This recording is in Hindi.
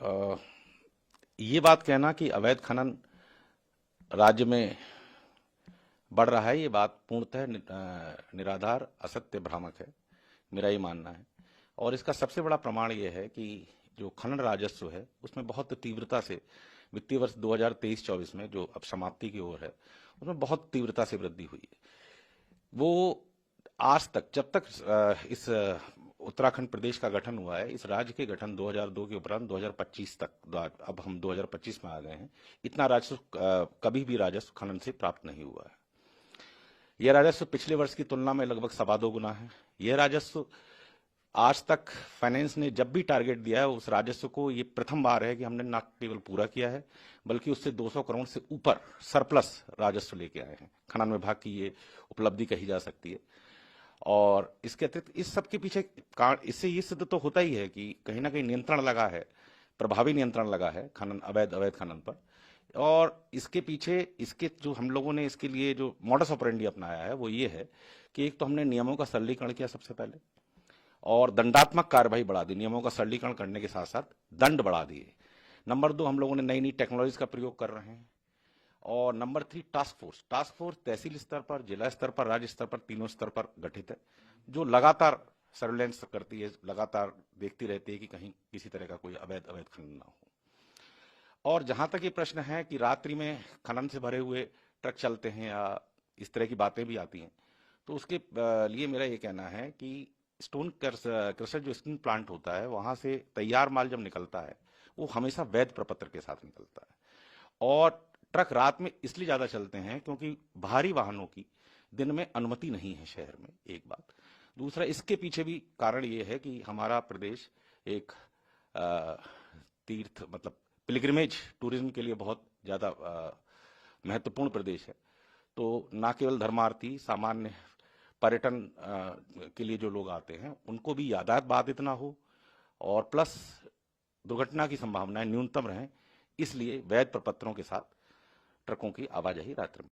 अ, ये बात कहना कि अवैध खनन राज्य में बढ़ रहा है, ये बात पूर्णतः निराधार, असत्य, भ्रामक है। मेरा ये मानना है। और इसका सबसे बड़ा प्रमाण ये है कि जो खनन राजस्व है उसमें बहुत तीव्रता से वित्तीय वर्ष 2023-24 में, जो अब समाप्ति की ओर है, उसमें बहुत तीव्रता से वृद्धि हुई है। वो आज तक, जब तक इस उत्तराखंड प्रदेश का गठन हुआ है, इस राज्य के गठन 2002 के उपरांत 2025 तक, अब हम 2025 में आ गए हैं, इतना राजस्व कभी भी राजस्व खनन से प्राप्त नहीं हुआ है। यह राजस्व पिछले वर्ष की तुलना में लगभग 2.25 गुना है। यह राजस्व आज तक फाइनेंस ने जब भी टारगेट दिया है, उस राजस्व को, ये प्रथम बार है कि हमने न केवल पूरा किया है, बल्कि उससे 200 करोड़ से ऊपर सरप्लस राजस्व लेके आए हैं। खनन विभाग की ये उपलब्धि कही जा सकती है। और इसके अतिरिक्त इस सब के पीछे इससे ये सिद्ध तो होता ही है कि कहीं ना कहीं नियंत्रण लगा है, प्रभावी नियंत्रण लगा है खनन, अवैध खनन पर। और इसके पीछे, इसके जो हम लोगों ने इसके लिए जो मॉडस ऑपरेंडी अपनाया है वो ये है कि एक तो हमने नियमों का सरलीकरण किया सबसे पहले, और दंडात्मक कार्रवाई बढ़ा दी। नियमों का सरलीकरण करने के साथ साथ दंड बढ़ा दिए। नंबर 2, हम लोगों ने नई नई टेक्नोलॉजीज का प्रयोग कर रहे हैं। और नंबर 3, टास्क फोर्स तहसील स्तर पर, जिला स्तर पर, राज्य स्तर पर, तीनों स्तर पर गठित है, जो लगातार सर्वेलेंस करती है, लगातार देखती रहती है कि कहीं किसी तरह का कोई अवैध खनन ना हो। और जहां तक ये प्रश्न है कि रात्रि में खनन से भरे हुए ट्रक चलते हैं या इस तरह की बातें भी आती हैं, तो उसके लिए मेरा ये कहना है कि स्टोन क्रशर जो स्टील प्लांट होता है, वहां से तैयार माल जब निकलता है, वो हमेशा वैध प्रपत्र के साथ निकलता है। और ट्रक रात में इसलिए ज्यादा चलते हैं क्योंकि भारी वाहनों की दिन में अनुमति नहीं है शहर में, एक बात। दूसरा, इसके पीछे भी कारण ये है कि हमारा प्रदेश एक अ, तीर्थ, मतलब पिलग्रिमेज टूरिज्म के लिए बहुत ज्यादा महत्वपूर्ण प्रदेश है। तो ना केवल धर्मार्थी, सामान्य पर्यटन के लिए जो लोग आते हैं, उनको भी यातायात बाधित ना हो, और प्लस दुर्घटना की संभावनाएं न्यूनतम रहें, इसलिए वैध प्रपत्रों के साथ ट्रकों की आवाजाही रात्रि में